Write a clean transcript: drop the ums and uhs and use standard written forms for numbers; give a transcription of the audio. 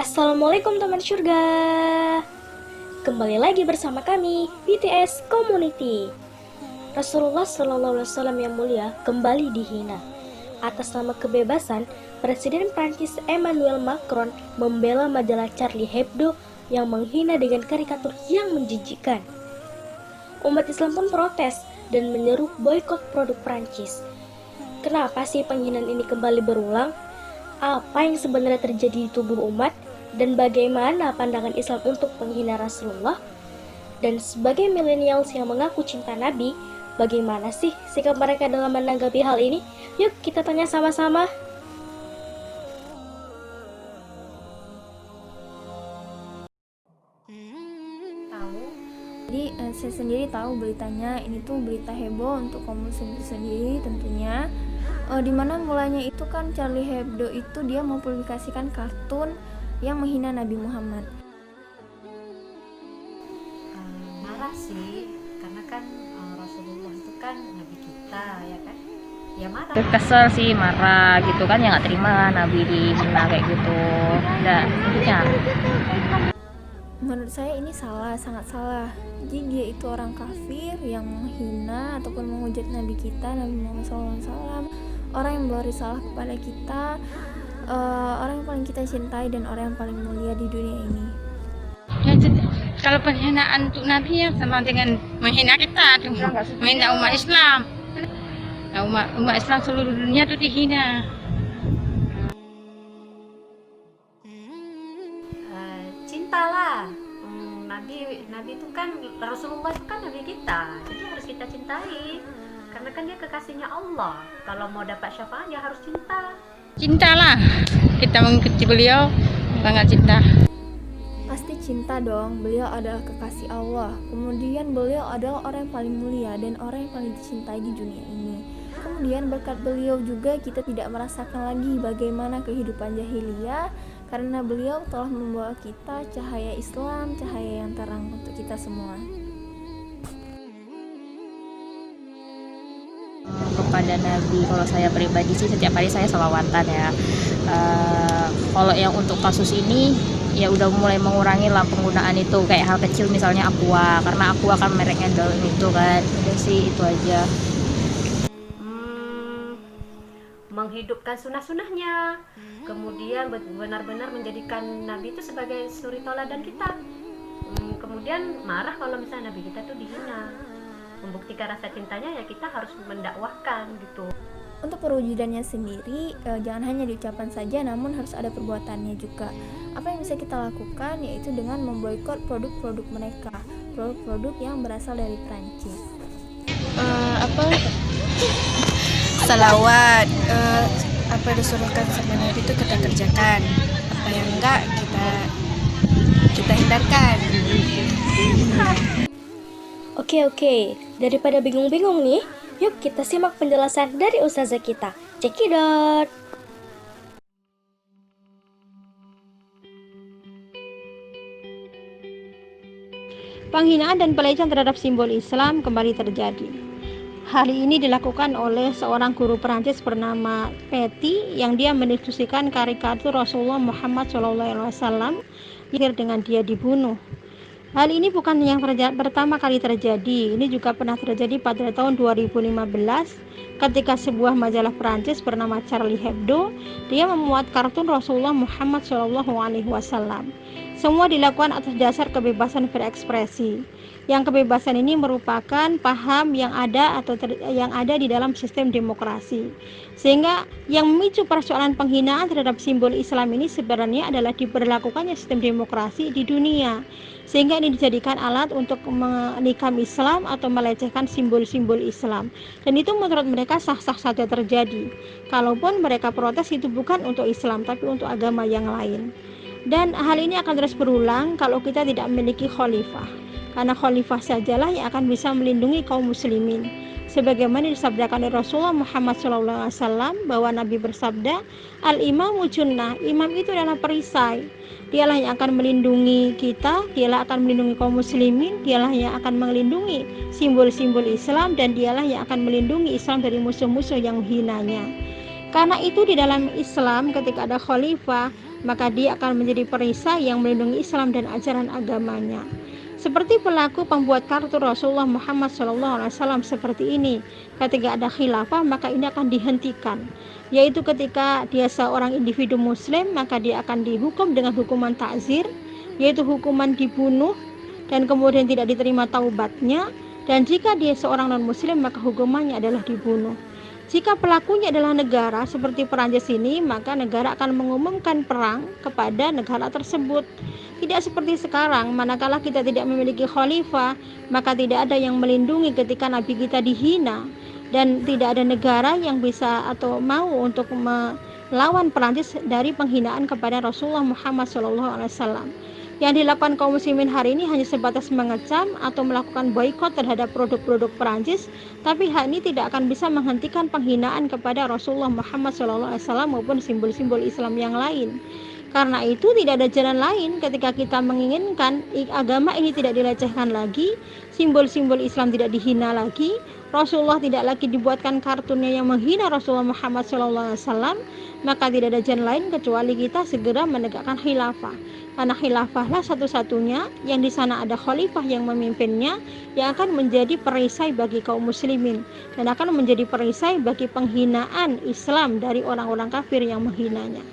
Assalamualaikum teman surga. Kembali lagi bersama kami BTS Community. Rasulullah SAW yang mulia kembali dihina. Atas nama kebebasan, Presiden Prancis Emmanuel Macron membela majalah Charlie Hebdo yang menghina dengan karikatur yang menjijikkan. Umat Islam pun protes dan menyeru boikot produk Prancis. Kenapa sih penghinaan ini kembali berulang? Apa yang sebenarnya terjadi di tubuh umat? Dan bagaimana pandangan Islam untuk penghina Rasulullah? Dan sebagai millennials yang mengaku cinta Nabi, bagaimana sih sikap mereka dalam menanggapi hal ini? Yuk kita tanya sama-sama. Jadi saya sendiri tahu beritanya, ini tuh berita heboh untuk kaum muslim sendiri tentunya. Dimana mulanya itu kan Charlie Hebdo itu dia mempublikasikan kartun yang menghina Nabi Muhammad. Marah sih, karena kan Rasulullah itu kan Nabi kita, ya kan? Ya marah. Kesel sih, marah gitu kan, ya nggak terima Nabi dihina kayak gitu. Udah, intinya. Menurut saya ini salah, sangat salah. Jadi dia itu orang kafir yang menghina ataupun menghujat Nabi kita, Nabi Muhammad SAW, orang yang membawa risalah kepada kita, orang yang paling kita cintai dan orang yang paling mulia di dunia ini. Ya, kalau penghinaan untuk Nabi ya sama dengan menghina kita, menghina umat Islam. Nah, umat Islam seluruh dunia itu dihina. Cintalah. Nabi itu kan, Rasulullah itu kan Nabi kita, jadi harus kita cintai. Karena kan dia kekasihnya Allah. Kalau mau dapat syafaat ya harus cinta. Cintalah, kita mengikuti beliau, sangat cinta. Pasti cinta dong, beliau adalah kekasih Allah. Kemudian beliau adalah orang yang paling mulia dan orang yang paling dicintai di dunia ini. Kemudian berkat beliau juga kita tidak merasakan lagi bagaimana kehidupan jahiliyah, karena beliau telah membawa kita cahaya Islam, cahaya yang terang untuk kita semua. Kepada Nabi, kalau saya pribadi sih setiap hari saya sholawatan ya. Kalau yang untuk kasus ini ya udah mulai mengurangi lah penggunaan itu, kayak hal kecil misalnya Aqua, karena Aqua kan mereknya daun itu kan. Udah sih itu aja. Menghidupkan sunnah-sunnahnya, kemudian benar-benar menjadikan Nabi itu sebagai suri tauladan kita. Kemudian marah kalau misalnya Nabi kita tuh dihina. Membuktikan rasa cintanya ya kita harus mendakwahkan gitu. Untuk perwujudannya sendiri, jangan hanya diucapkan saja, namun harus ada perbuatannya juga. Apa yang bisa kita lakukan yaitu dengan memboikot produk-produk mereka, produk-produk yang berasal dari Prancis. Salawat, apa yang disuruhkan sama Nabi itu kita kerjakan, apa yang enggak kita hindarkan. Oke, daripada bingung-bingung nih, yuk kita simak penjelasan dari ustazah kita. Cekidot. Penghinaan dan pelecehan terhadap simbol Islam kembali terjadi. Hal ini dilakukan oleh seorang guru Perancis bernama Petty yang dia mendiskusikan karikatur Rasulullah Muhammad SAW dengan dia dibunuh. Hal ini bukan yang pertama kali terjadi, ini juga pernah terjadi pada tahun 2015 ketika sebuah majalah Perancis bernama Charlie Hebdo dia memuat kartun Rasulullah Muhammad SAW. Semua dilakukan atas dasar kebebasan berekspresi. Yang kebebasan ini merupakan paham yang ada yang ada di dalam sistem demokrasi. Sehingga yang memicu persoalan penghinaan terhadap simbol Islam ini sebenarnya adalah diberlakukannya sistem demokrasi di dunia. Sehingga ini dijadikan alat untuk menikam Islam atau melecehkan simbol-simbol Islam. Dan itu menurut mereka sah-sah saja terjadi. Kalaupun mereka protes itu bukan untuk Islam tapi untuk agama yang lain. Dan hal ini akan terus berulang kalau kita tidak memiliki khalifah. Karena khalifah sajalah yang akan bisa melindungi kaum muslimin. Sebagaimana disabdakan oleh Rasulullah Muhammad SAW bahwa Nabi bersabda, Al-imamu junnah, imam itu adalah perisai. Dialah yang akan melindungi kita, dialah akan melindungi kaum muslimin, dialah yang akan melindungi simbol-simbol Islam, dan dialah yang akan melindungi Islam dari musuh-musuh yang menghinanya. Karena itu di dalam Islam ketika ada khalifah, maka dia akan menjadi perisai yang melindungi Islam dan ajaran agamanya. Seperti pelaku pembuat kartu Rasulullah Muhammad SAW seperti ini, ketika ada khilafah maka ini akan dihentikan, yaitu ketika dia seorang individu muslim maka dia akan dihukum dengan hukuman ta'zir, yaitu hukuman dibunuh dan kemudian tidak diterima taubatnya, dan jika dia seorang non muslim maka hukumannya adalah dibunuh. Jika pelakunya adalah negara seperti Perancis ini, maka negara akan mengumumkan perang kepada negara tersebut. Tidak seperti sekarang, manakala kita tidak memiliki khalifah, maka tidak ada yang melindungi ketika Nabi kita dihina, dan tidak ada negara yang bisa atau mau untuk melawan Perancis dari penghinaan kepada Rasulullah Muhammad SAW. Yang dilakukan kaum muslimin hari ini hanya sebatas mengecam atau melakukan boikot terhadap produk-produk Perancis, tapi hal ini tidak akan bisa menghentikan penghinaan kepada Rasulullah Muhammad SAW maupun simbol-simbol Islam yang lain. Karena itu tidak ada jalan lain ketika kita menginginkan agama ini tidak dilecehkan lagi, simbol-simbol Islam tidak dihina lagi, Rasulullah tidak lagi dibuatkan kartunnya yang menghina Rasulullah Muhammad SAW, maka tidak ada jalan lain kecuali kita segera menegakkan khilafah. Karena khilafahlah satu-satunya yang di sana ada khalifah yang memimpinnya, yang akan menjadi perisai bagi kaum muslimin dan akan menjadi perisai bagi penghinaan Islam dari orang-orang kafir yang menghinanya.